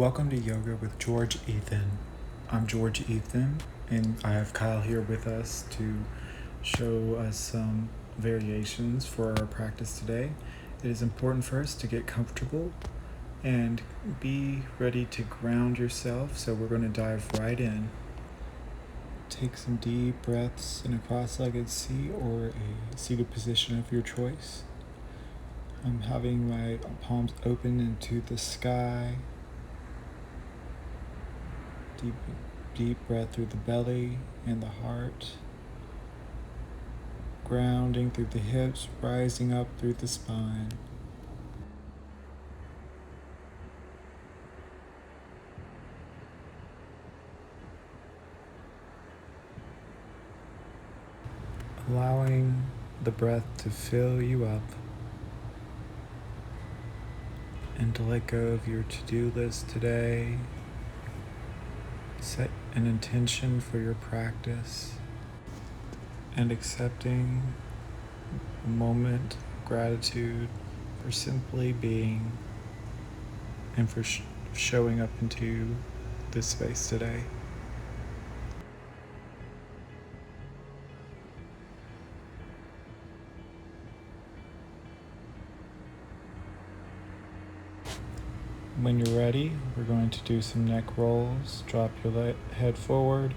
Welcome to Yoga with George Ethan. I'm George Ethan, and I have Kyle here with us to show us some variations for our practice today. It is important for us to get comfortable and be ready to ground yourself, so we're going to dive right in. Take some deep breaths in a cross-legged seat or a seated position of your choice. I'm having my palms open into the sky. Deep breath through the belly and the heart. Grounding through the hips, rising up through the spine. Allowing the breath to fill you up and to let go of your to-do list today. Set an intention for your practice and accepting a moment of gratitude for simply being and for showing up into this space today. When you're ready, we're going to do some neck rolls. Drop your head forward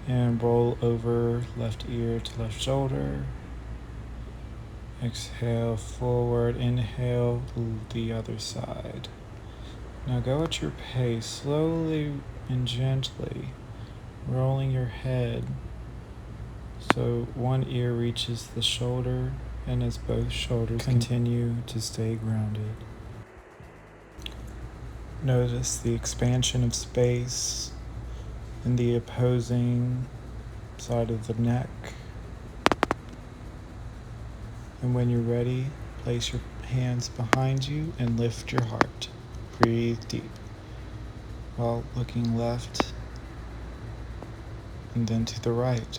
and roll over left ear to left shoulder. Exhale forward, inhale the other side. Now go at your pace, slowly and gently, rolling your head so one ear reaches the shoulder and as both shoulders continue to stay grounded. Notice the expansion of space in the opposing side of the neck. And when you're ready, place your hands behind you and lift your heart. Breathe deep while looking left and then to the right.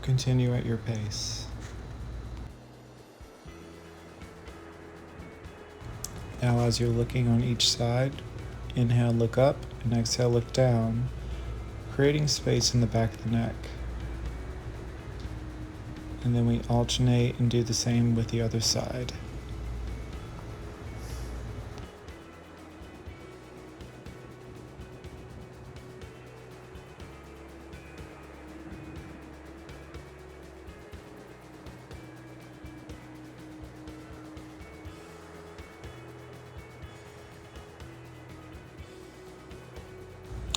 Continue at your pace. Now as you're looking on each side, inhale, look up, and exhale, look down, creating space in the back of the neck. And then we alternate and do the same with the other side.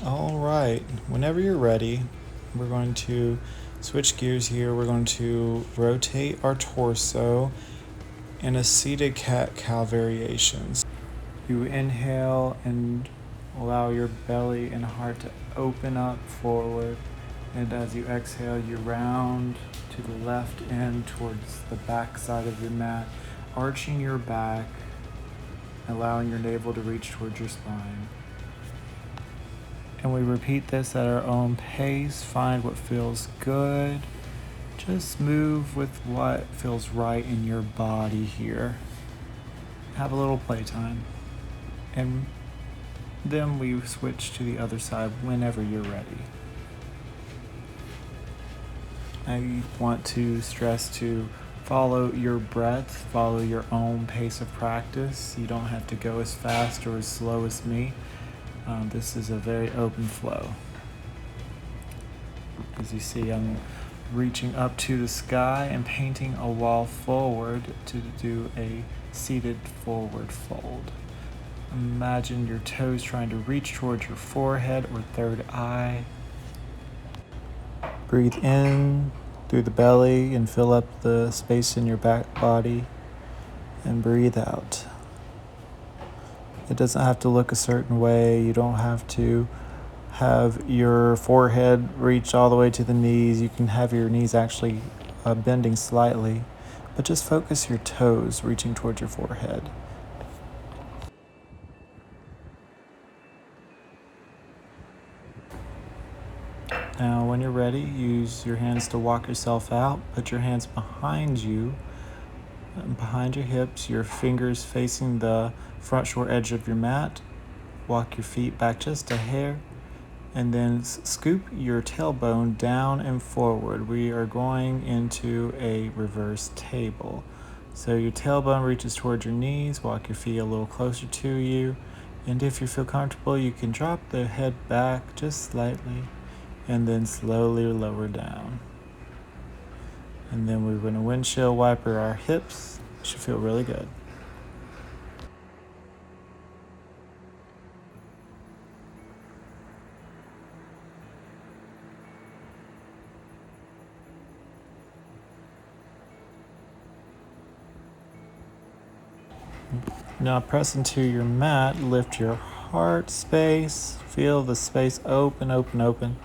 All right, whenever you're ready, we're going to switch gears here. We're going to rotate our torso in a seated cat-cow variations. You inhale and allow your belly and heart to open up forward. And as you exhale, you round to the left and towards the back side of your mat, arching your back, allowing your navel to reach towards your spine. And we repeat this at our own pace. Find what feels good. Just move with what feels right in your body here. Have a little playtime. And then we switch to the other side whenever you're ready. I want to stress to follow your breath, follow your own pace of practice. You don't have to go as fast or as slow as me. This is a very open flow. As you see, I'm reaching up to the sky and painting a wall forward to do a seated forward fold. Imagine your toes trying to reach towards your forehead or third eye. Breathe in through the belly and fill up the space in your back body, and breathe out. It doesn't have to look a certain way. You don't have to have your forehead reach all the way to the knees. You can have your knees actually bending slightly, but just focus your toes reaching towards your forehead. Now, when you're ready, use your hands to walk yourself out. Put your hands behind you, behind your hips, your fingers facing the front short edge of your mat. walk your feet back just a hair, and then scoop your tailbone down and forward. We are going into a reverse table. So your tailbone reaches towards your knees, walk your feet a little closer to you, and if you feel comfortable, you can drop the head back just slightly and then slowly lower down. And then we're going to windshield wiper our hips. It should feel really good. Now press into your mat, lift your heart space, feel the space open, open, open.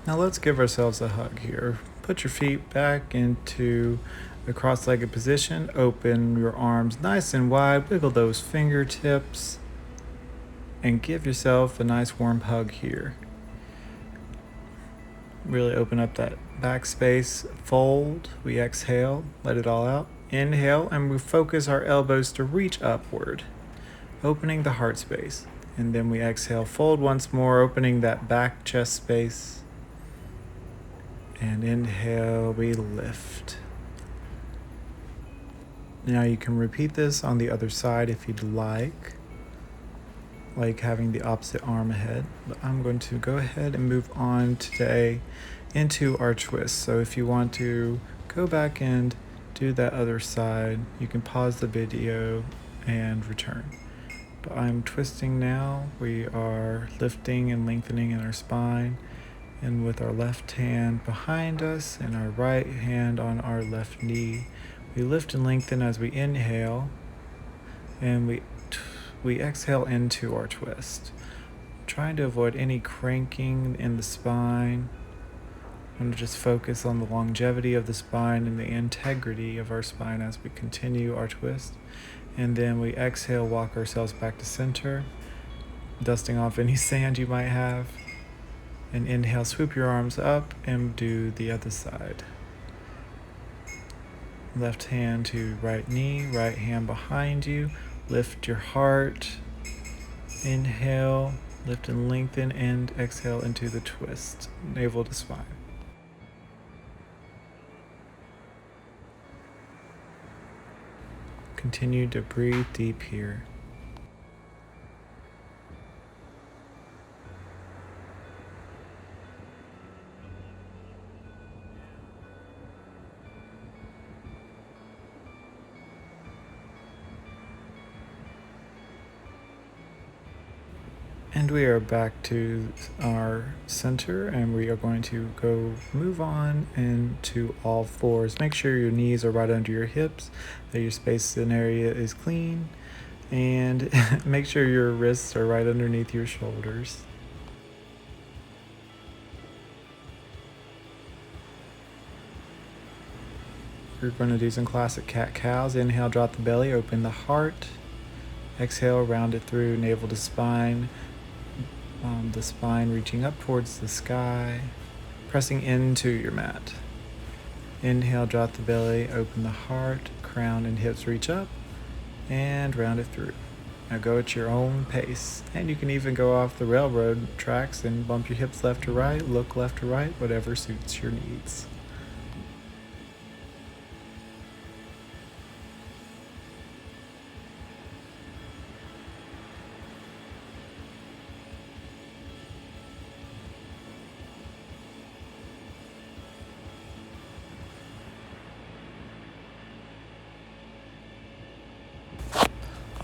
Now let's give ourselves a hug here. Put your feet back into a cross-legged position, open your arms nice and wide, wiggle those fingertips, and give yourself a nice warm hug here. Really open up that back space, fold, we exhale, let it all out. Inhale, and we focus our elbows to reach upward, opening the heart space. And then we exhale, fold once more, opening that back chest space. And inhale, we lift. Now you can repeat this on the other side if you'd like having the opposite arm ahead. But I'm going to go ahead and move on today into our twist. So if you want to go back and do that other side, you can pause the video and return. But I'm twisting now. We are lifting and lengthening in our spine, and with our left hand behind us and our right hand on our left knee, we lift and lengthen as we inhale, and we exhale into our twist. Trying to avoid any cranking in the spine. I'm going to just focus on the longevity of the spine and the integrity of our spine as we continue our twist. And then we exhale, walk ourselves back to center, dusting off any sand you might have. And inhale, swoop your arms up and do the other side. Left hand to right knee, right hand behind you. Lift your heart. Inhale, lift and lengthen, and exhale into the twist, navel to spine. Continue to breathe deep here. And we are back to our center, and we are going to go move on into all fours. Make sure your knees are right under your hips, that your space and area is clean, and make sure your wrists are right underneath your shoulders. We're going to do some classic cat-cows. Inhale, drop the belly, open the heart. Exhale, round it through, navel to spine. The spine reaching up towards the sky, pressing into your mat. Inhale, drop the belly, open the heart, crown and hips reach up, and round it through. Now go at your own pace, and you can even go off the railroad tracks and bump your hips left to right, look left to right, whatever suits your needs.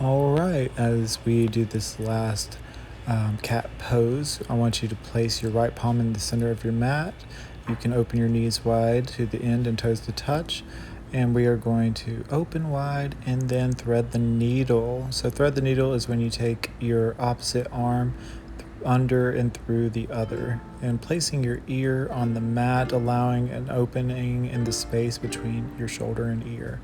All right, as we do this last cat pose, I want you to place your right palm in the center of your mat. You can open your knees wide to the end and toes to touch. And we are going to open wide and then thread the needle. So thread the needle is when you take your opposite arm under and through the other, and placing your ear on the mat, allowing an opening in the space between your shoulder and ear.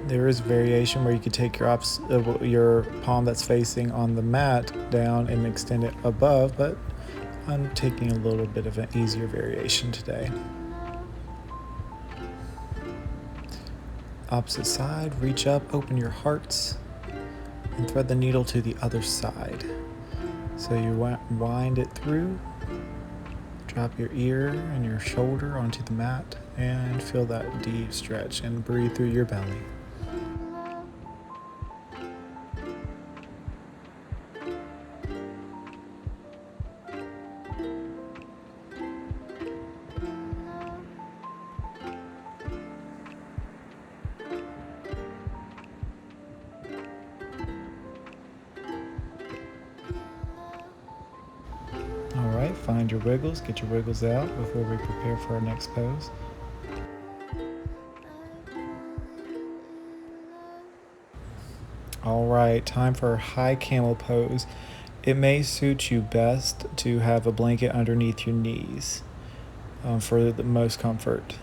There is variation where you could take your palm that's facing on the mat down and extend it above, but I'm taking a little bit of an easier variation today. Opposite side, reach up, open your hearts, and thread the needle to the other side. So you wind it through, drop your ear and your shoulder onto the mat, and feel that deep stretch and breathe through your belly. Alright, find your wiggles, get your wiggles out before we prepare for our next pose. Alright, time for our high camel pose. It may suit you best to have a blanket underneath your knees for the most comfort.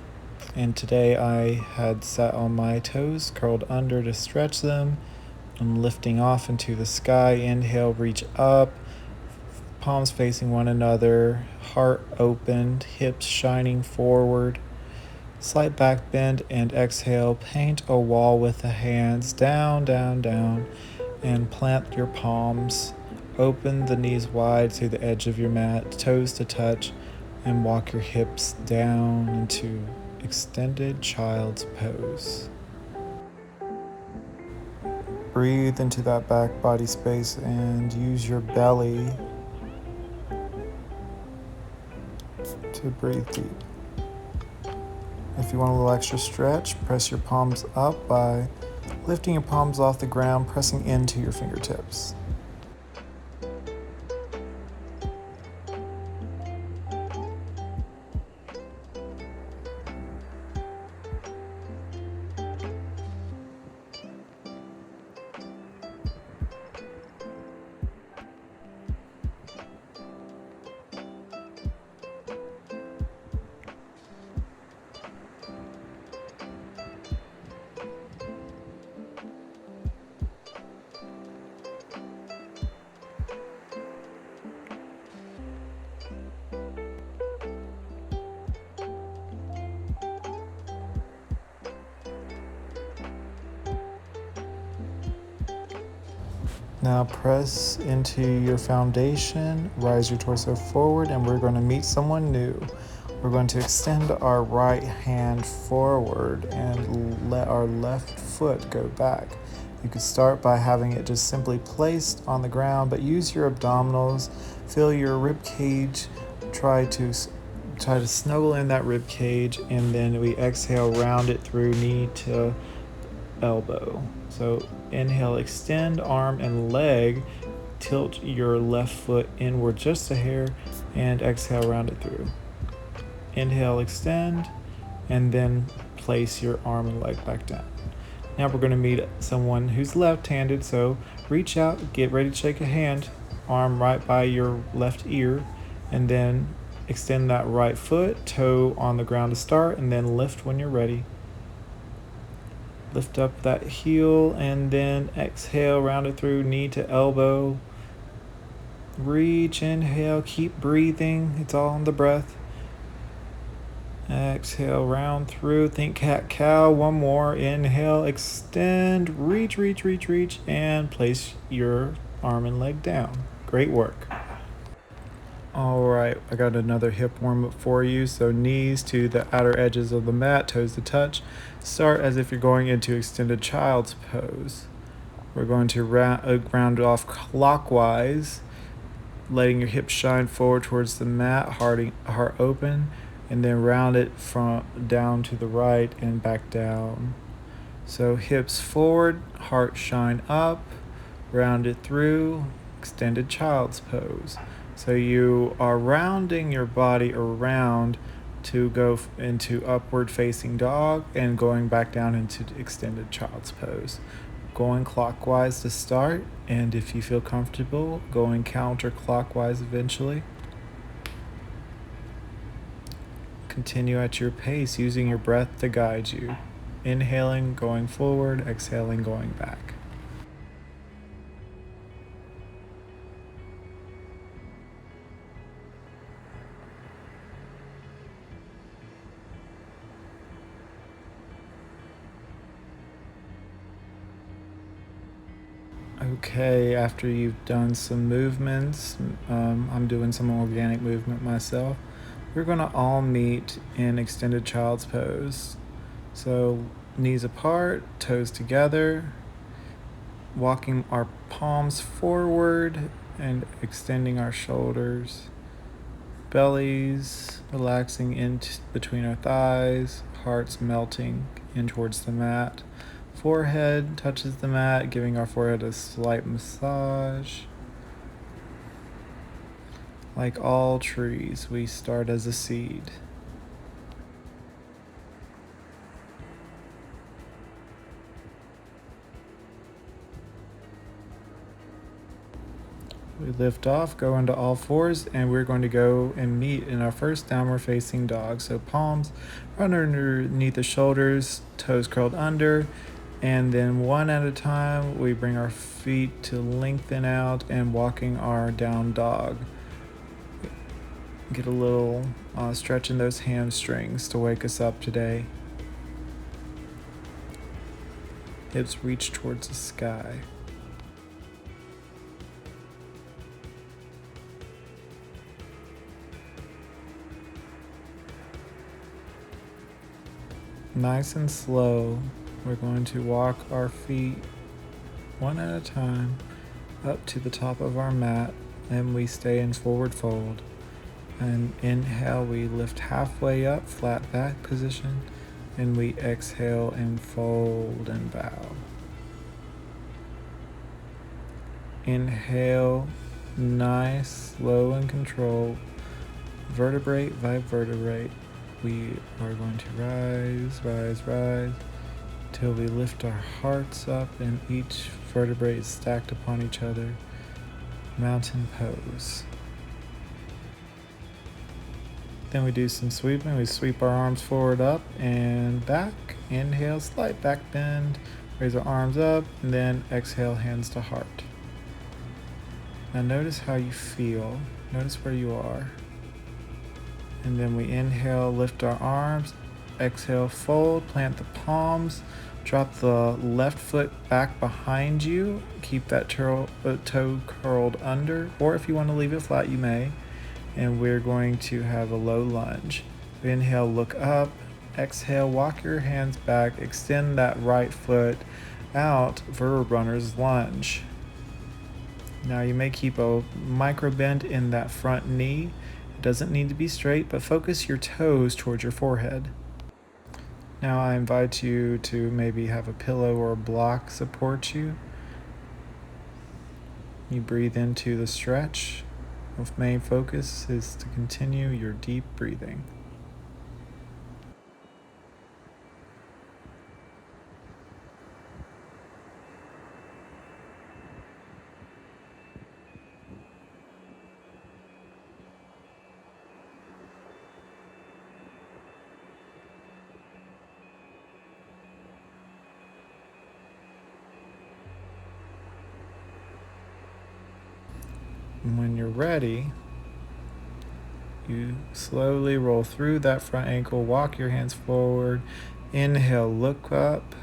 And today I had sat on my toes, curled under to stretch them. I'm lifting off into the sky. Inhale, reach up, palms facing one another, heart opened, hips shining forward. Slight back bend, and exhale, paint a wall with the hands, down, down, down, and plant your palms. Open the knees wide to the edge of your mat, toes to touch, and walk your hips down into extended child's pose. Breathe into that back body space and use your belly to breathe deep. If you want a little extra stretch, press your palms up by lifting your palms off the ground, pressing into your fingertips. Now press into your foundation, rise your torso forward, and we're going to meet someone new. We're going to extend our right hand forward and let our left foot go back. You could start by having it just simply placed on the ground, but use your abdominals, feel your rib cage, try to snuggle in that rib cage, and then we exhale, round it through knee to elbow. So inhale, extend arm and leg, tilt your left foot inward just a hair, and exhale, round it through. Inhale, extend, and then place your arm and leg back down. Now we're going to meet someone who's left-handed, so reach out, get ready to shake a hand, arm right by your left ear, and then extend that right foot, toe on the ground to start, and then lift when you're ready. Lift up that heel and then exhale, round it through knee to elbow. Reach, inhale, keep breathing. It's all on the breath. Exhale, round through, think cat-cow. One more, inhale, extend, reach, reach, reach, reach, and place your arm and leg down. Great work. All right, I got another hip warm-up for you. So knees to the outer edges of the mat, toes to touch. Start as if you're going into extended child's pose. We're going to round off clockwise, letting your hips shine forward towards the mat, heart open, and then round it from down to the right and back down. So hips forward, heart shine up, round it through, extended child's pose. So you are rounding your body around to go into upward facing dog and going back down into extended child's pose. Going clockwise to start, and if you feel comfortable, going counterclockwise eventually. Continue at your pace, using your breath to guide you. Inhaling, going forward, exhaling, going back. Okay, after you've done some movements, I'm doing some organic movement myself. We're going to all meet in extended child's pose. So, knees apart, toes together, walking our palms forward and extending our shoulders, bellies relaxing in between our thighs, hearts melting in towards the mat. Forehead touches the mat, giving our forehead a slight massage. Like all trees, we start as a seed. We lift off, go into all fours, and we're going to go and meet in our first downward facing dog. So palms run underneath the shoulders, toes curled under, and then one at a time, we bring our feet to lengthen out and walking our down dog. Get a little stretch in those hamstrings to wake us up today. Hips reach towards the sky. Nice and slow, we're going to walk our feet one at a time up to the top of our mat, and we stay in forward fold. And inhale, we lift halfway up, flat back position, and we exhale and fold and bow. Inhale, nice, slow and controlled, vertebrae by vertebrae. We are going to rise, till we lift our hearts up and each vertebrae is stacked upon each other. Mountain pose. Then we do some sweeping. We sweep our arms forward, up, and back. Inhale, slight back bend. Raise our arms up, and then exhale, hands to heart. Now notice how you feel. Notice where you are. And then we inhale, lift our arms. Exhale, fold, plant the palms. Drop the left foot back behind you. Keep that toe curled under. Or if you want to leave it flat, you may. And we're going to have a low lunge. Inhale, look up. Exhale, walk your hands back. Extend that right foot out for runner's lunge. Now you may keep a micro bend in that front knee. It doesn't need to be straight, but focus your toes towards your forehead. Now I invite you to maybe have a pillow or a block support you. You breathe into the stretch. The main focus is to continue your deep breathing. And when you're ready, you slowly roll through that front ankle, walk your hands forward, inhale, look up,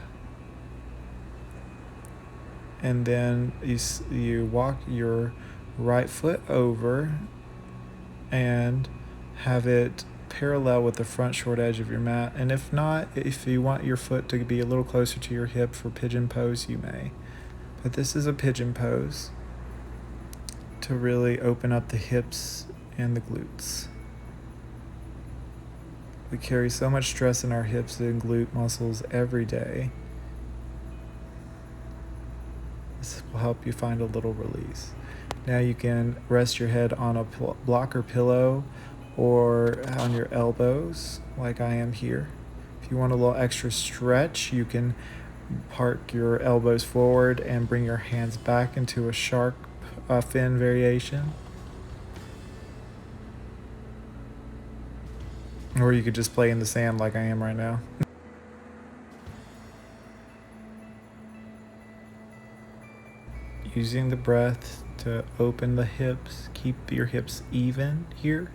and then you walk your right foot over and have it parallel with the front short edge of your mat. And if not, if you want your foot to be a little closer to your hip for pigeon pose, you may. But this is a pigeon pose to really open up the hips and the glutes. We carry so much stress in our hips and glute muscles every day. This will help you find a little release. Now you can rest your head on a block or pillow or on your elbows like I am here. If you want a little extra stretch, you can park your elbows forward and bring your hands back into a shark fin variation. Or you could just play in the sand like I am right now. Using the breath to open the hips, keep your hips even here.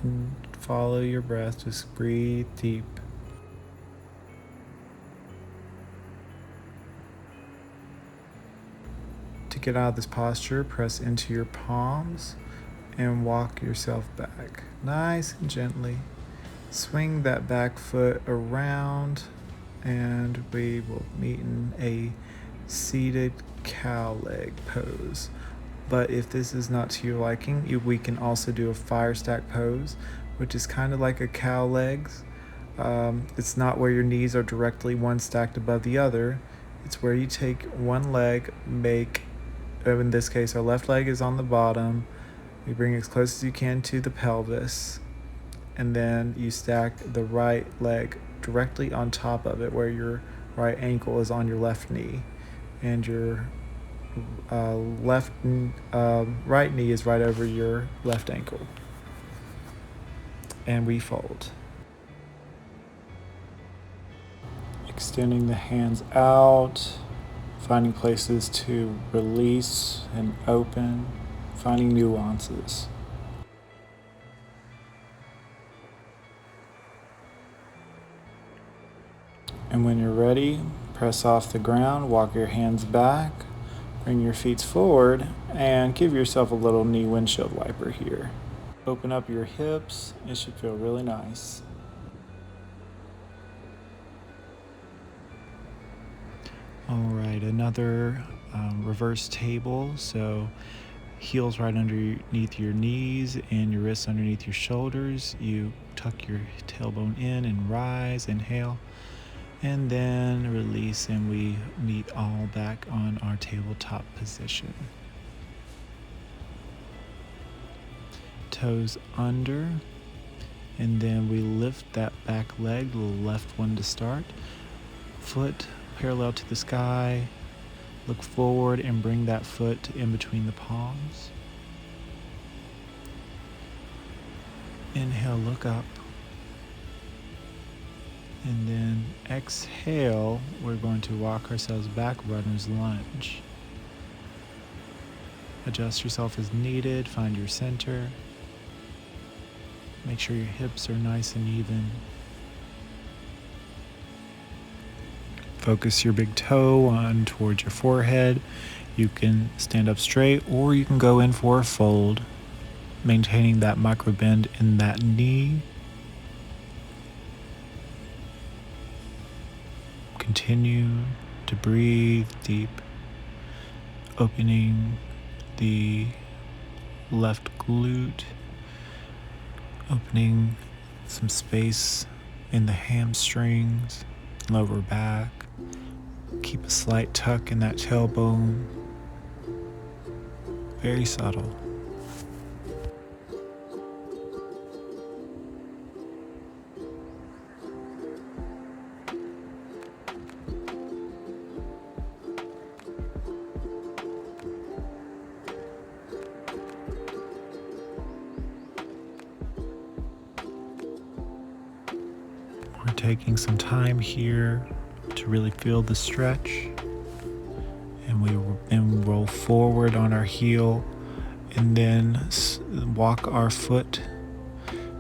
And follow your breath, just breathe deep. To get out of this posture, press into your palms and walk yourself back. Nice and gently. Swing that back foot around and we will meet in a seated cow leg pose. But if this is not to your liking, we can also do a fire stack pose, which is kind of like a cow legs. It's not where your knees are directly one stacked above the other. It's where you take one leg, in this case, our left leg is on the bottom. You bring it as close as you can to the pelvis, and then you stack the right leg directly on top of it, where your right ankle is on your left knee, and your right knee is right over your left ankle. And we fold. Extending the hands out, finding places to release and open, finding nuances. And when you're ready, press off the ground, walk your hands back, bring your feet forward, and give yourself a little knee windshield wiper here. Open up your hips. It should feel really nice. All right, another reverse table. So heels right underneath your knees and your wrists underneath your shoulders. You tuck your tailbone in and rise, inhale, and then release, and we meet all back on our tabletop position. Toes under, and then we lift that back leg, the left one to start. Foot parallel to the sky. Look forward and bring that foot in between the palms. Inhale, look up. And then exhale, we're going to walk ourselves back, runner's lunge. Adjust yourself as needed, find your center. Make sure your hips are nice and even. Focus your big toe on towards your forehead. You can stand up straight or you can go in for a fold, maintaining that micro bend in that knee. Continue to breathe deep, opening the left glute, opening some space in the hamstrings, lower back. Keep a slight tuck in that tailbone. Very subtle. We're taking some time here to really feel the stretch, and we then roll forward on our heel, and then walk our foot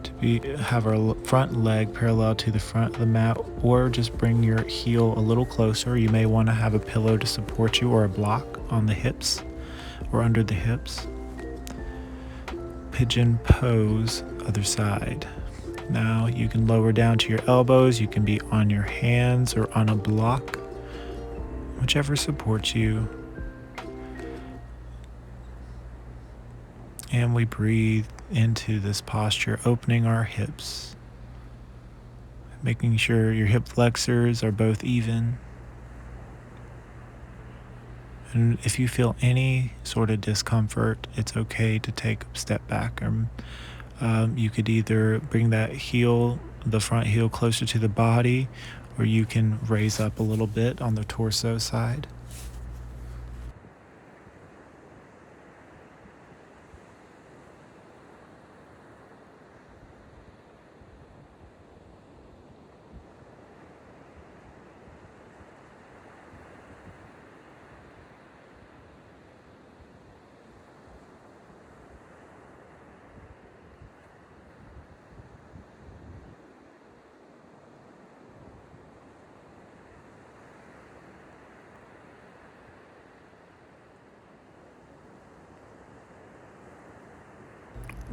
to have our front leg parallel to the front of the mat, or just bring your heel a little closer. You may want to have a pillow to support you or a block on the hips or under the hips. Pigeon pose, other side. Now you can lower down to your elbows. You can be on your hands or on a block, whichever supports you. And we breathe into this posture, opening our hips, making sure your hip flexors are both even. And if you feel any sort of discomfort, it's okay to take a step back. You could either bring that heel, the front heel, closer to the body, or you can raise up a little bit on the torso side.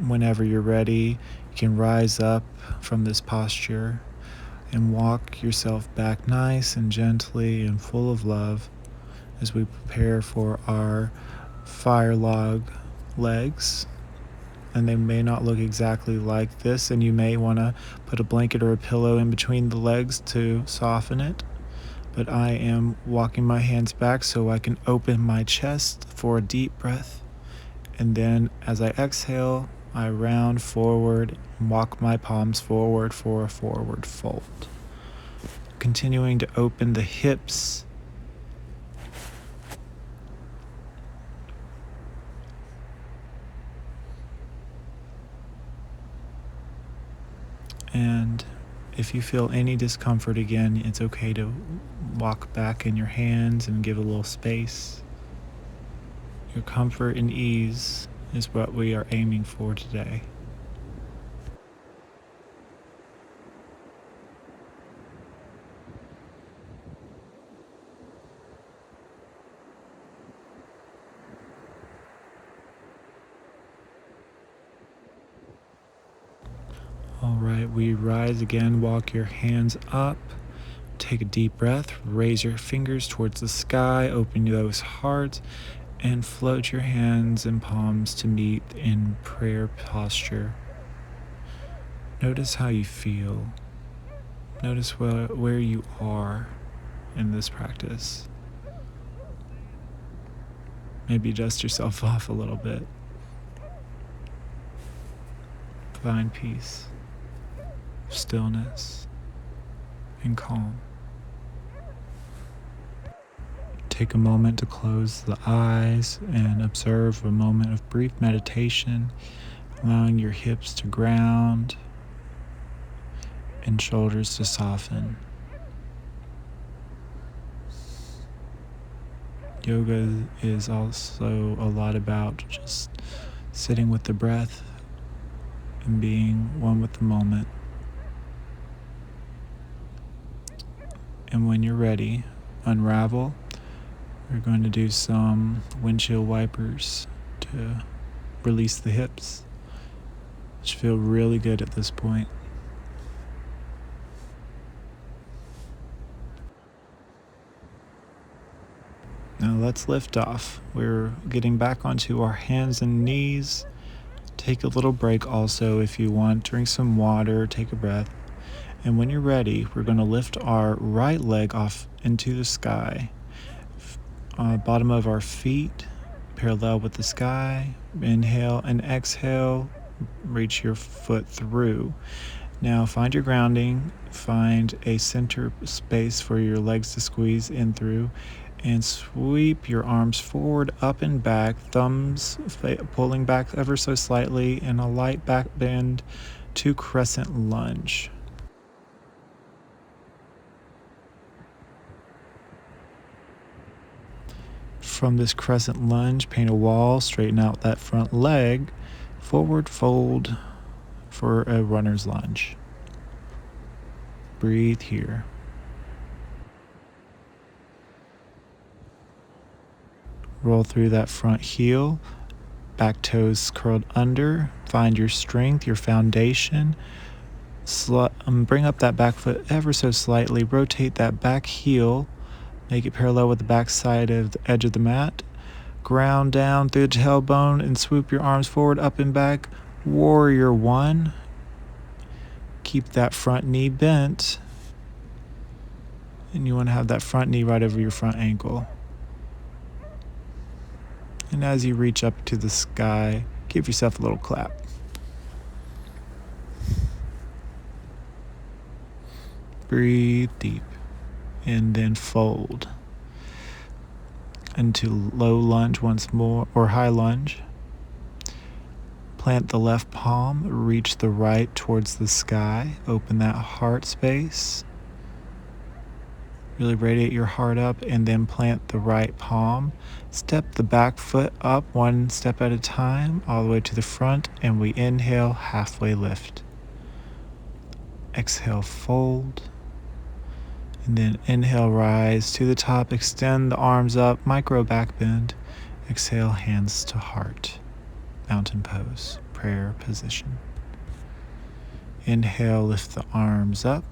Whenever you're ready, you can rise up from this posture and walk yourself back nice and gently and full of love as we prepare for our fire log legs. And they may not look exactly like this, and you may want to put a blanket or a pillow in between the legs to soften it. But I am walking my hands back so I can open my chest for a deep breath. And then as I exhale, I round forward and walk my palms forward for a forward fold. Continuing to open the hips, and if you feel any discomfort again, it's okay to walk back in your hands and give a little space. Your comfort and ease is what we are aiming for today. All right, we rise again, walk your hands up, take a deep breath, raise your fingers towards the sky, open those hearts, and float your hands and palms to meet in prayer posture. Notice how you feel. Notice where you are in this practice. Maybe dust yourself off a little bit. Find peace, stillness, and calm. Take a moment to close the eyes and observe a moment of brief meditation, allowing your hips to ground and shoulders to soften. Yoga is also a lot about just sitting with the breath and being one with the moment. And when you're ready, unravel. We're going to do some windshield wipers to release the hips, which feel really good at this point. Now let's lift off. We're getting back onto our hands and knees. Take a little break also if you want. Drink some water, take a breath. And when you're ready, we're going to lift our right leg off into the sky. Bottom of our feet parallel with the sky. Inhale and exhale. Reach your foot through. Now find your grounding. Find a center space for your legs to squeeze in through. And sweep your arms forward, up and back, thumbs pulling back ever so slightly, and a light back bend to crescent lunge. From this crescent lunge, paint a wall, straighten out that front leg, forward fold for a runner's lunge. Breathe here. Roll through that front heel, back toes curled under. Find your strength, your foundation. Bring up that back foot ever so slightly. Rotate that back heel. Make it parallel with the back side of the edge of the mat. Ground down through the tailbone and swoop your arms forward, up and back. Warrior one. Keep that front knee bent. And you want to have that front knee right over your front ankle. And as you reach up to the sky, give yourself a little clap. Breathe deep. And then fold into low lunge once more, or high lunge. Plant the left palm, reach the right towards the sky. Open that heart space. Really radiate your heart up, and then plant the right palm. Step the back foot up one step at a time, all the way to the front, and we inhale, halfway lift. Exhale, fold. And then inhale, rise to the top, extend the arms up, micro back bend. Exhale, hands to heart. Mountain pose. prayer position. Inhale, lift the arms up.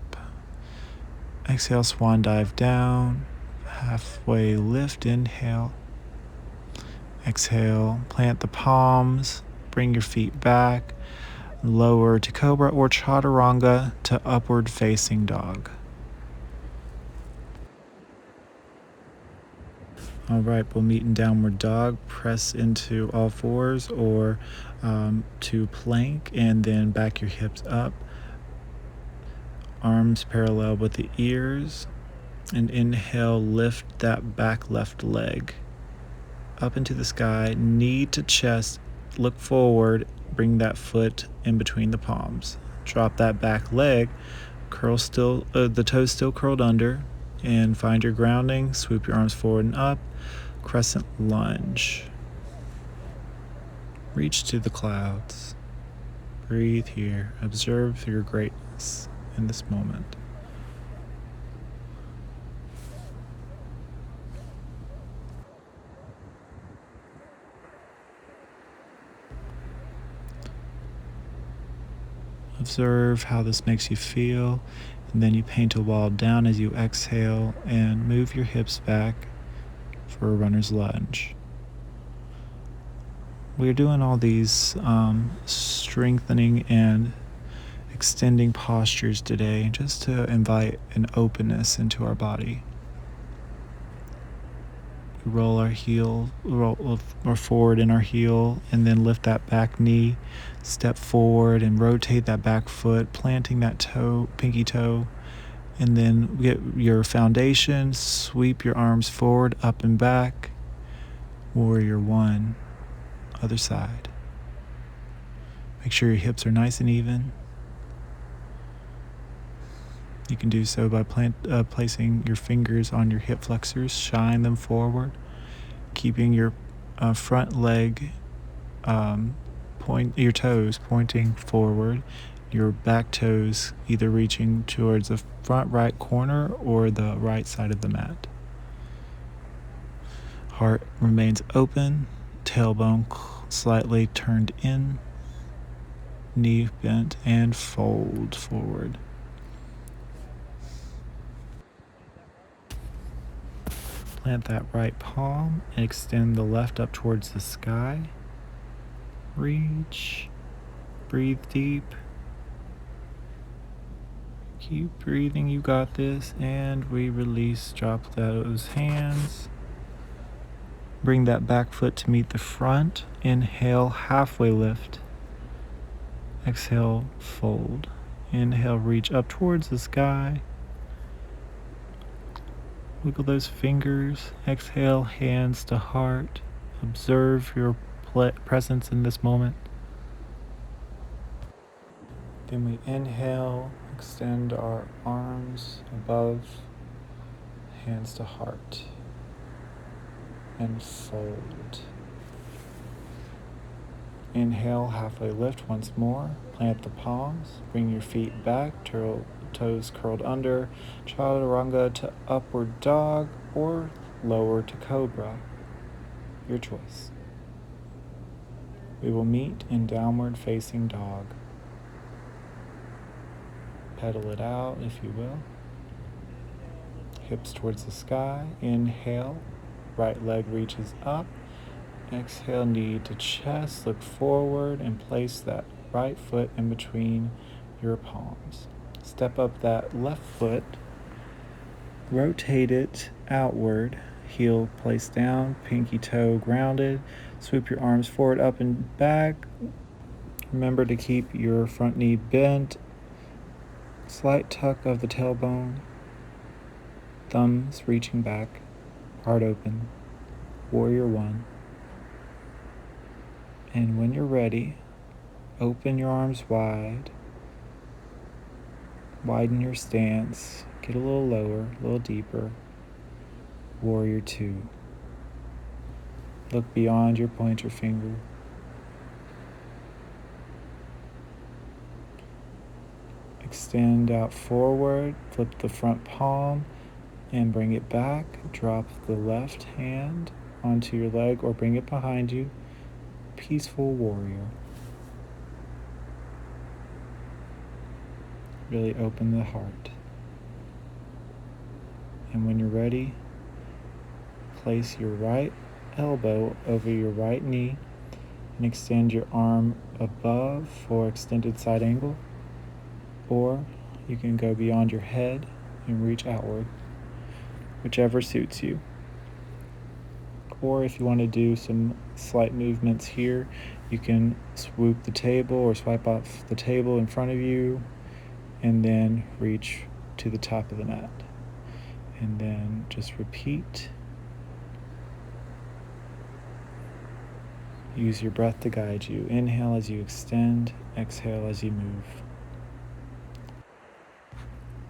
Exhale, swan dive down. Halfway lift, inhale. Exhale, plant the palms, bring your feet back. Lower to cobra or chaturanga to upward facing dog. All right, we'll meet in downward dog. Press into all fours or to plank, and then back your hips up. Arms parallel with the ears. And inhale, lift that back left leg up into the sky, knee to chest, look forward, bring that foot in between the palms. Drop that back leg, curl still, the toes still curled under, and find your grounding. Swoop your arms forward and up, crescent lunge. Reach to the clouds. Breathe here. Observe your greatness in this moment. Observe how this makes you feel, and then you paint a wall down as you exhale and move your hips back for a runner's lunge. We're doing all these strengthening and extending postures today just to invite an openness into our body. We roll our heel, roll forward in our heel, and then lift that back knee, step forward and rotate that back foot, planting that toe, pinky toe, and then get your foundation, sweep your arms forward, up and back, warrior one, other side. Make sure your hips are nice and even. You can do so by placing your fingers on your hip flexors, shine them forward, keeping your front leg, your toes pointing forward, your back toes either reaching towards the front right corner or the right side of the mat. Heart remains open, tailbone slightly turned in, knee bent, and fold forward. Plant that right palm and extend the left up towards the sky. Reach. Breathe deep. Keep breathing, you got this. And we release, drop those hands. Bring that back foot to meet the front. Inhale, halfway lift. Exhale, fold. Inhale, reach up towards the sky. Wiggle those fingers. Exhale, hands to heart. Observe your presence in this moment. Then we inhale, extend our arms above, hands to heart, and fold. Inhale, halfway lift once more. Plant the palms, bring your feet back, toes curled under, chaturanga to upward dog or lower to cobra, your choice. We will meet in downward facing dog. Pedal it out if you will. Hips towards the sky. Inhale, right leg reaches up. Exhale, knee to chest, look forward and place that right foot in between your palms. Step up that left foot, rotate it outward, heel placed down, pinky toe grounded, sweep your arms forward, up and back. Remember to keep your front knee bent, slight tuck of the tailbone, thumbs reaching back, heart open, warrior one. And when you're ready, open your arms wide, widen your stance, get a little lower, a little deeper, warrior two. Look beyond your pointer finger. Extend out forward, flip the front palm and bring it back. Drop the left hand onto your leg or bring it behind you. Peaceful warrior. Really open the heart. And when you're ready, place your right elbow over your right knee and extend your arm above for extended side angle, or you can go beyond your head and reach outward, whichever suits you. Or if you want to do some slight movements here, you can swoop the table or swipe off the table in front of you and then reach to the top of the mat. And then just repeat. Use your breath to guide you. Inhale as you extend, exhale as you move.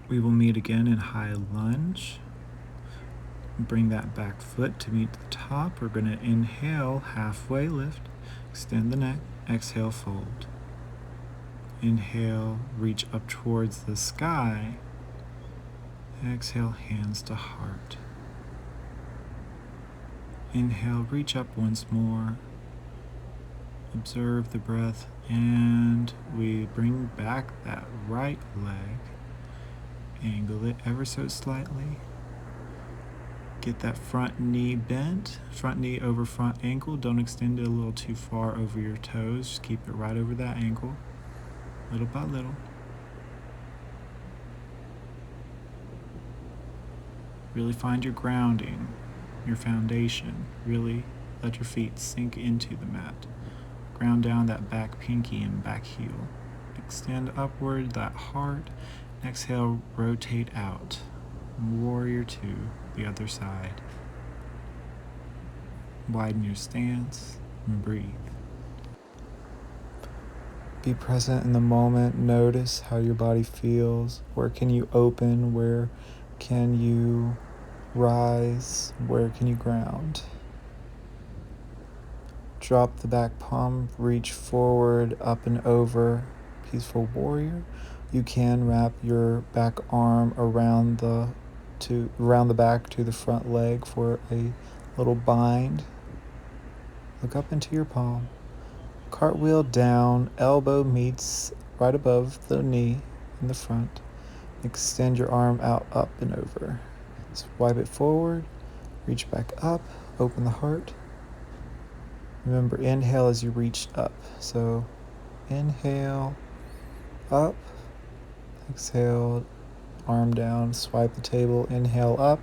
We will meet again in high lunge. Bring that back foot to meet the top. We're going to inhale, halfway lift, extend the neck, exhale, fold. Inhale, reach up towards the sky. Exhale, hands to heart. Inhale, reach up once more. Observe the breath, and we bring back that right leg. Angle it ever so slightly. Get that front knee bent, front knee over front ankle. Don't extend it a little too far over your toes. Just keep it right over that ankle, little by little. Really find your grounding, your foundation. Really let your feet sink into the mat. Ground down that back pinky and back heel. Extend upward that heart. Exhale, rotate out. Warrior two, the other side. Widen your stance and breathe. Be present in the moment. Notice how your body feels. Where can you open? Where can you rise? Where can you ground? Drop the back palm, reach forward, up and over, peaceful warrior. You can wrap your back arm around the back to the front leg for a little bind. Look up into your palm. Cartwheel down, elbow meets right above the knee in the front. Extend your arm out, up and over. Swipe it forward, reach back up, open the heart. Remember, inhale as you reach up. So inhale, up, exhale, arm down, swipe the table, inhale up.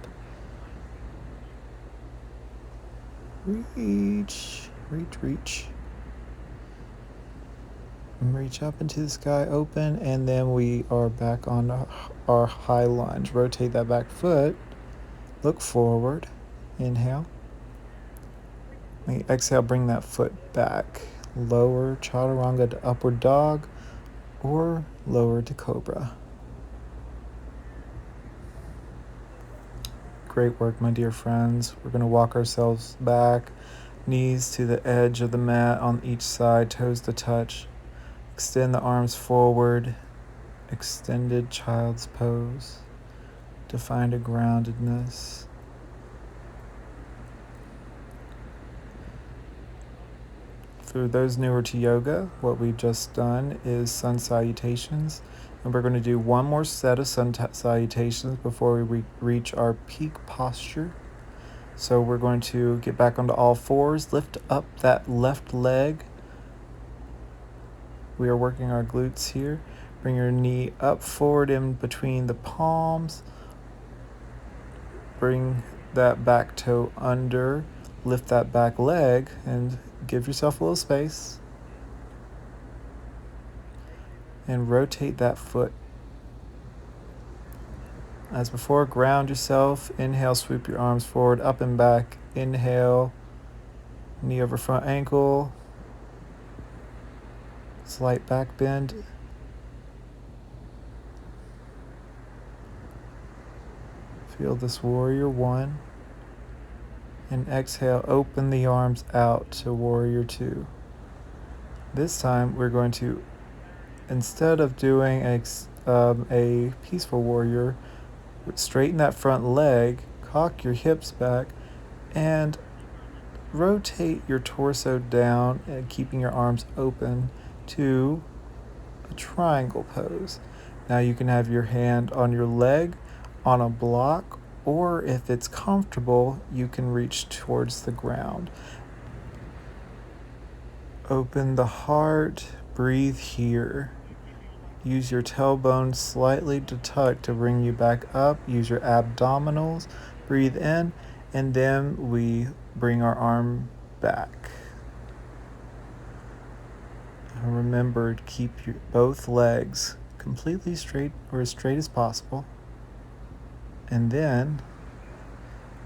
Reach. And reach up into the sky, open, and then we are back on our high lunge. Rotate that back foot, look forward, inhale. Exhale, bring that foot back. Lower chaturanga to upward dog or lower to cobra. Great work, my dear friends. We're going to walk ourselves back, knees to the edge of the mat on each side, toes to touch. Extend the arms forward, extended child's pose to find a groundedness. For those newer to yoga, what we've just done is sun salutations, and we're going to do one more set of sun salutations before we reach our peak posture. So we're going to get back onto all fours, lift up that left leg. We are working our glutes here. Bring your knee up forward in between the palms. Bring that back toe under, lift that back leg, and give yourself a little space. And rotate that foot. As before, ground yourself. Inhale, sweep your arms forward, up and back. Inhale, knee over front ankle. Slight back bend. Feel this warrior one. And exhale, open the arms out to warrior two. This time we're going to, instead of doing a peaceful warrior, straighten that front leg, cock your hips back, and rotate your torso down and keeping your arms open to a triangle pose. Now you can have your hand on your leg, on a block, or if it's comfortable, you can reach towards the ground. Open the heart, breathe here. Use your tailbone slightly to tuck to bring you back up. Use your abdominals, breathe in, and then we bring our arm back. And remember to keep both legs completely straight or as straight as possible. And then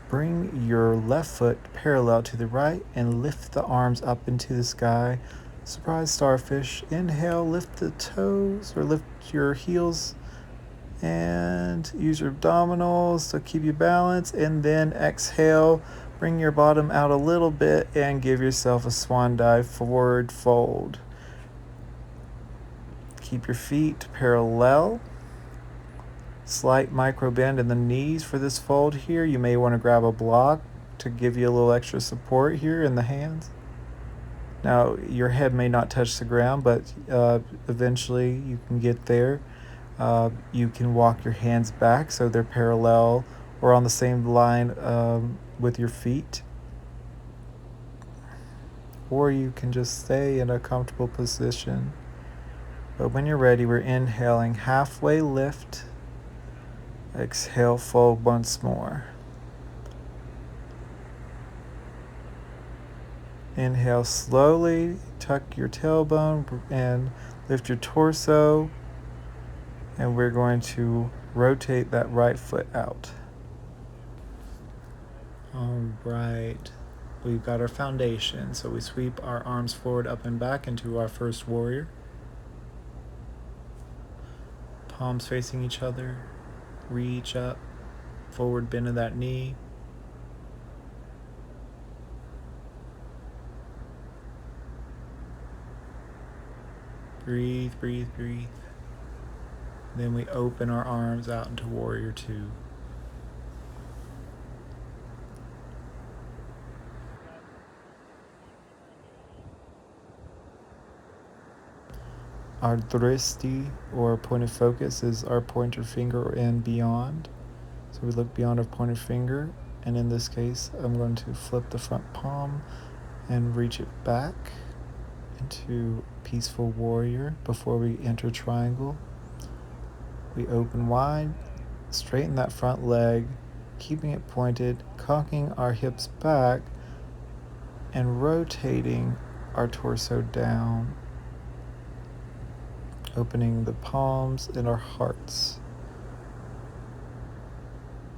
bring your left foot parallel to the right and lift the arms up into the sky. Surprise starfish. Inhale, lift the toes or lift your heels and use your abdominals to keep you balanced. And then exhale, bring your bottom out a little bit and give yourself a swan dive forward fold. Keep your feet parallel. Slight micro bend in the knees for this fold here. You may want to grab a block to give you a little extra support here in the hands. Now, your head may not touch the ground, but eventually you can get there. You can walk your hands back so they're parallel or on the same line with your feet. Or you can just stay in a comfortable position. But when you're ready, we're inhaling halfway lift. Exhale, fold once more. Inhale slowly, tuck your tailbone and lift your torso. And we're going to rotate that right foot out. All right. We've got our foundation. So we sweep our arms forward, up and back into our first warrior. Palms facing each other. Reach up, forward bend of that knee. Breathe, breathe, breathe. Then we open our arms out into warrior two. Our drishti, or point of focus, is our pointer finger and beyond. So we look beyond our pointer finger, and in this case, I'm going to flip the front palm and reach it back into peaceful warrior before we enter triangle. We open wide, straighten that front leg, keeping it pointed, cocking our hips back, and rotating our torso down, opening the palms and our hearts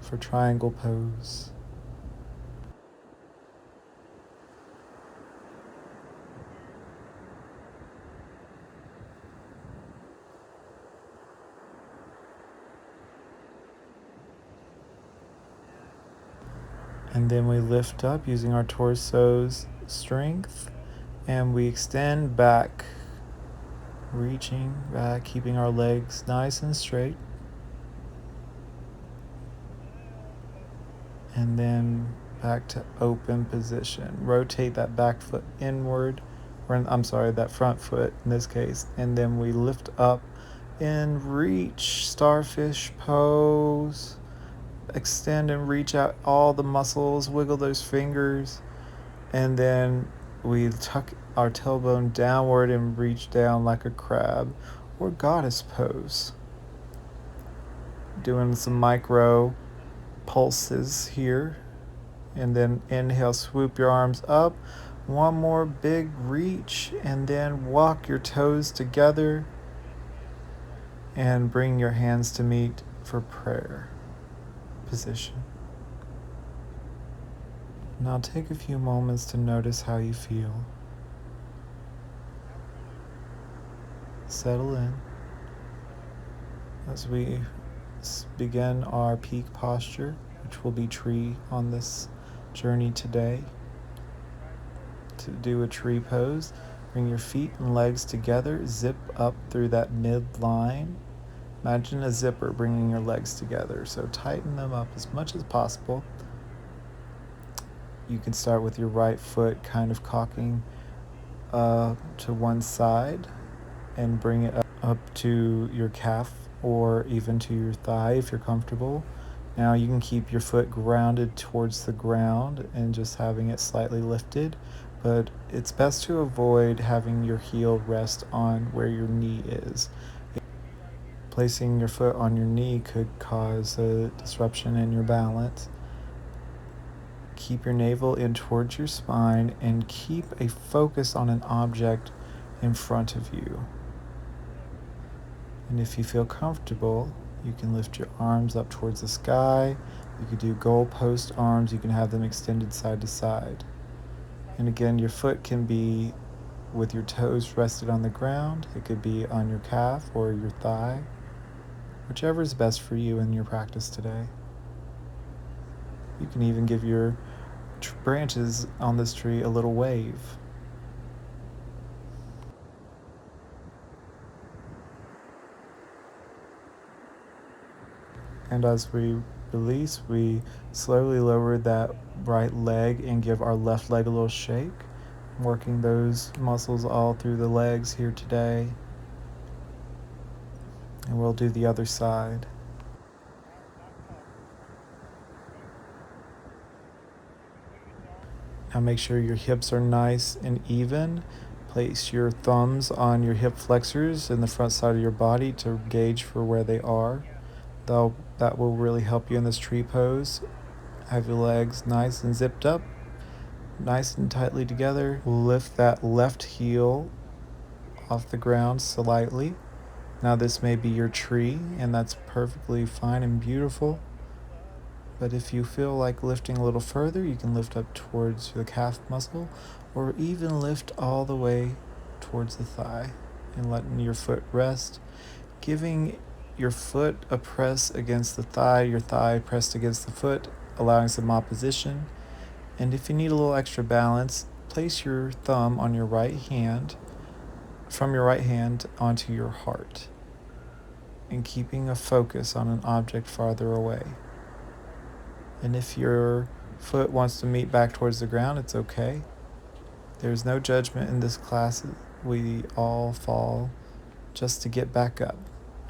for triangle pose. And then we lift up using our torso's strength, and we extend back, reaching back, keeping our legs nice and straight. And then back to open position. Rotate that back foot inward, that front foot in this case. And then we lift up and reach, starfish pose. Extend and reach out all the muscles, wiggle those fingers. And then we tuck our tailbone downward and reach down like a crab or goddess pose. Doing some micro pulses here. And then inhale, swoop your arms up. One more big reach, and then walk your toes together and bring your hands to meet for prayer position. Now take a few moments to notice how you feel. Settle in as we begin our peak posture, which will be tree on this journey today. To do a tree pose, bring your feet and legs together, zip up through that midline. Imagine a zipper bringing your legs together, so tighten them up as much as possible. You can start with your right foot kind of cocking to one side and bring it up to your calf or even to your thigh if you're comfortable. Now you can keep your foot grounded towards the ground and just having it slightly lifted, but it's best to avoid having your heel rest on where your knee is. Placing your foot on your knee could cause a disruption in your balance. Keep your navel in towards your spine and keep a focus on an object in front of you. And if you feel comfortable, you can lift your arms up towards the sky. You could do goalpost arms. You can have them extended side to side. And again, your foot can be with your toes rested on the ground. It could be on your calf or your thigh, whichever is best for you in your practice today. You can even give your branches on this tree a little wave. And as we release, we slowly lower that right leg and give our left leg a little shake, working those muscles all through the legs here today. And we'll do the other side. Now make sure your hips are nice and even. Place your thumbs on your hip flexors in the front side of your body to gauge for where they are. That will really help you in this tree pose. Have your legs nice and zipped up, nice and tightly together. Lift that left heel off the ground slightly. Now this may be your tree, and that's perfectly fine and beautiful. But if you feel like lifting a little further, you can lift up towards the calf muscle, or even lift all the way towards the thigh and letting your foot rest, giving your foot a press against the thigh, your thigh pressed against the foot, allowing some opposition. And if you need a little extra balance, place your thumb on your right hand, from your right hand onto your heart, and keeping a focus on an object farther away. And if your foot wants to meet back towards the ground, it's okay. There's no judgment in this class. We all fall just to get back up.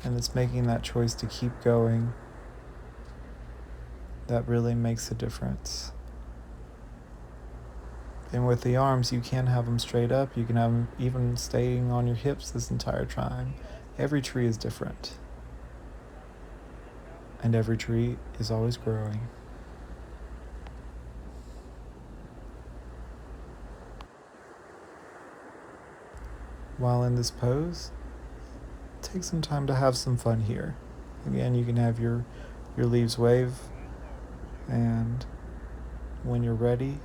And it's making that choice to keep going that really makes a difference. And with the arms, you can have them straight up. You can have them even staying on your hips this entire time. Every tree is different. And every tree is always growing. While in this pose, take some time to have some fun here. Again, you can have your leaves wave, and when you're ready,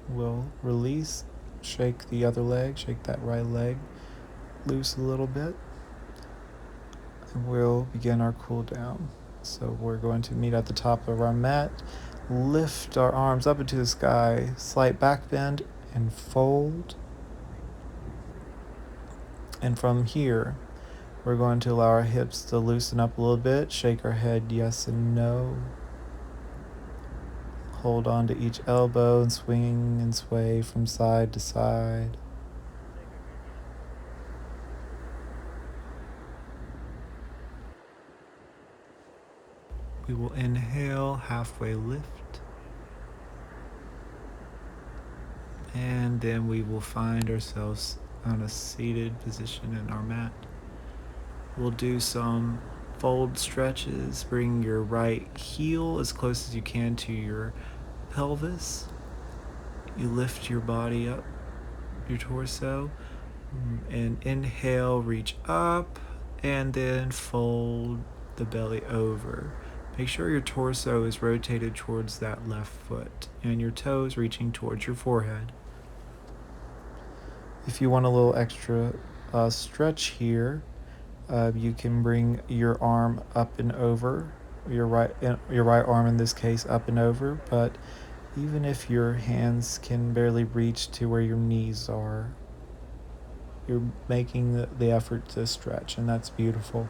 we'll release, shake the other leg, shake that right leg loose a little bit, and we'll begin our cool down. So we're going to meet at the top of our mat, lift our arms up into the sky, slight back bend, and fold. And from here, we're going to allow our hips to loosen up a little bit, shake our head yes and no. Hold on to each elbow and swing and sway from side to side. We will inhale, halfway lift. And then we will find ourselves on a seated position in our mat. We'll do some fold stretches. Bring your right heel as close as you can to your pelvis. You lift your body up, your torso, and inhale, reach up, and then fold the belly over. Make sure your torso is rotated towards that left foot and your toes reaching towards your forehead. If you want a little extra stretch here, you can bring your arm up and over, your right arm in this case up and over, but even if your hands can barely reach to where your knees are, you're making the effort to stretch, and that's beautiful.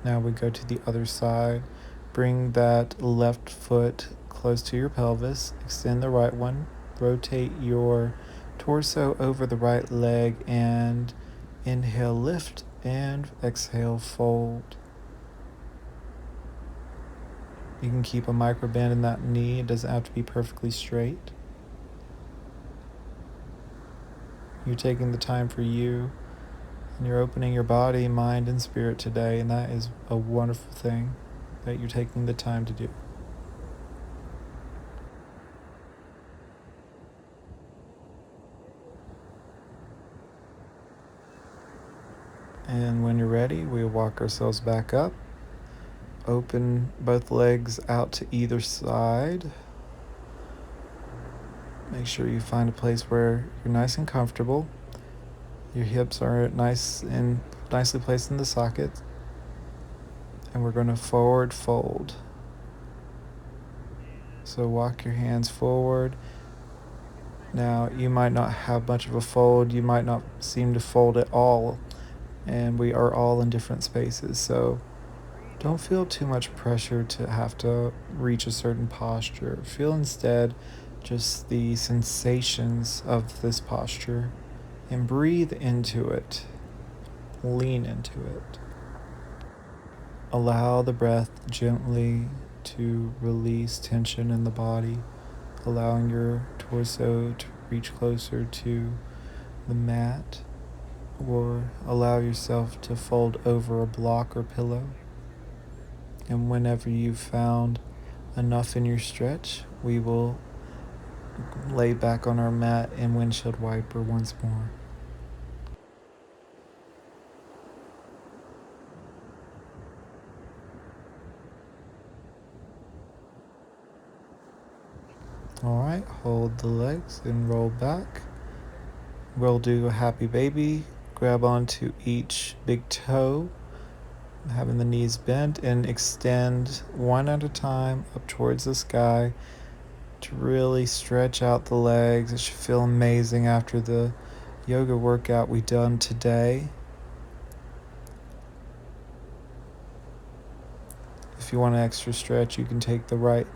Now we go to the other side. Bring that left foot close to your pelvis. Extend the right one. Rotate your torso over the right leg and inhale, lift, and exhale, fold. You can keep a micro bend in that knee. It doesn't have to be perfectly straight. You're taking the time for you, and you're opening your body, mind, and spirit today, and that is a wonderful thing that you're taking the time to do. And when you're ready, we'll walk ourselves back up. Open both legs out to either side. Make sure you find a place where you're nice and comfortable. Your hips are nicely placed in the socket. And we're going to forward fold. So walk your hands forward. Now, you might not have much of a fold. You might not seem to fold at all. And we are all in different spaces. So don't feel too much pressure to have to reach a certain posture. Feel instead just the sensations of this posture and breathe into it. Lean into it. Allow the breath gently to release tension in the body, allowing your torso to reach closer to the mat, or allow yourself to fold over a block or pillow. And whenever you've found enough in your stretch, we will lay back on our mat and windshield wiper once more. Alright, hold the legs and roll back. We'll do a happy baby. Grab onto each big toe, having the knees bent, and extend one at a time up towards the sky to really stretch out the legs. It should feel amazing after the yoga workout we've done today. If you want an extra stretch, you can take the right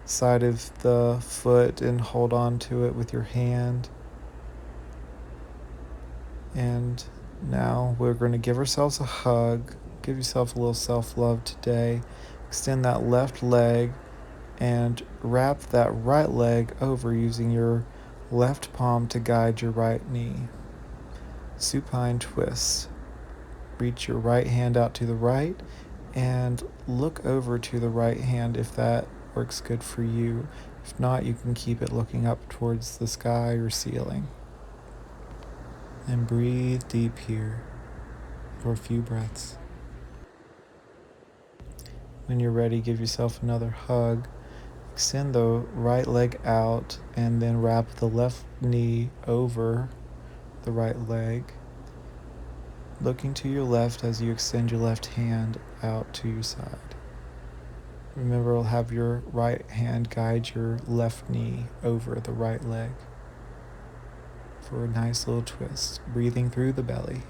side of the foot and hold on to it with your hand. And now we're going to give ourselves a hug. Give yourself a little self-love today. Extend that left leg and wrap that right leg over using your left palm to guide your right knee. Supine twist. Reach your right hand out to the right and look over to the right hand if that works good for you. If not, you can keep it looking up towards the sky or ceiling. And breathe deep here for a few breaths. When you're ready, give yourself another hug. Extend the right leg out and then wrap the left knee over the right leg. Looking to your left as you extend your left hand out to your side. Remember, have your right hand guide your left knee over the right leg for a nice little twist, breathing through the belly.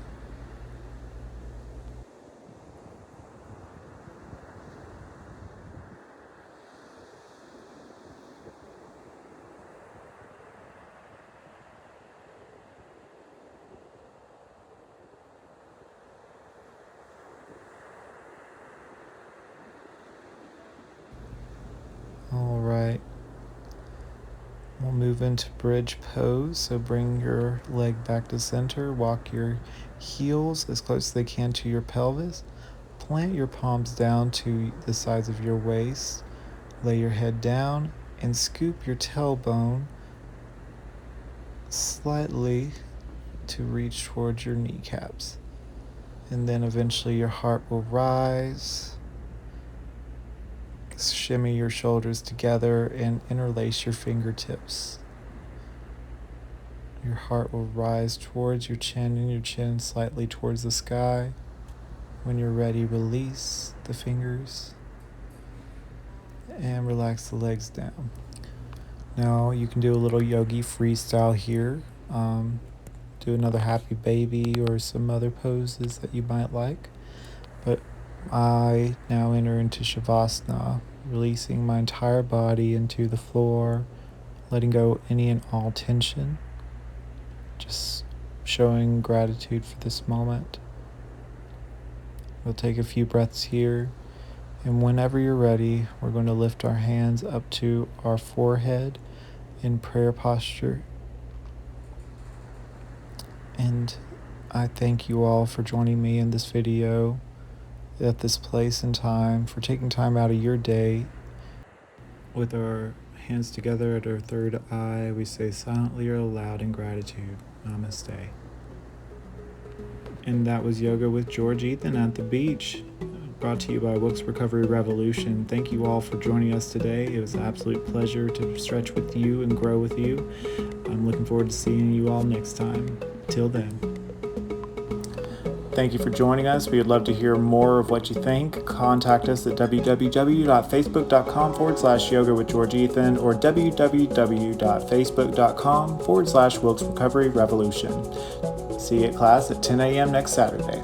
All right. We'll move into bridge pose. So bring your leg back to center. Walk your heels as close as they can to your pelvis. Plant your palms down to the sides of your waist. Lay your head down and scoop your tailbone slightly to reach towards your kneecaps. And then eventually your heart will rise. Shimmy your shoulders together and interlace your fingertips. Your heart will rise towards your chin and your chin slightly towards the sky. When you're ready, release the fingers and relax the legs down. Now you can do a little yogi freestyle here. Do another happy baby or some other poses that you might like. But I now enter into Shavasana, releasing my entire body into the floor, letting go any and all tension, just showing gratitude for this moment. We'll take a few breaths here, and whenever you're ready, we're going to lift our hands up to our forehead in prayer posture. And I thank you all for joining me in this video at this place and time, for taking time out of your day. With our hands together at our third eye, we say silently or aloud in gratitude, Namaste. And that was Yoga with George Ethan at the beach, brought to you by Wilkes Recovery Revolution. Thank you all for joining us today. It was an absolute pleasure to stretch with you and grow with you. I'm looking forward to seeing you all next time. Till then. Thank you for joining us. We would love to hear more of what you think. Contact us at www.facebook.com/yoga with George Ethan or www.facebook.com/Wilkes Recovery Revolution. See you at class at 10 a.m. next Saturday.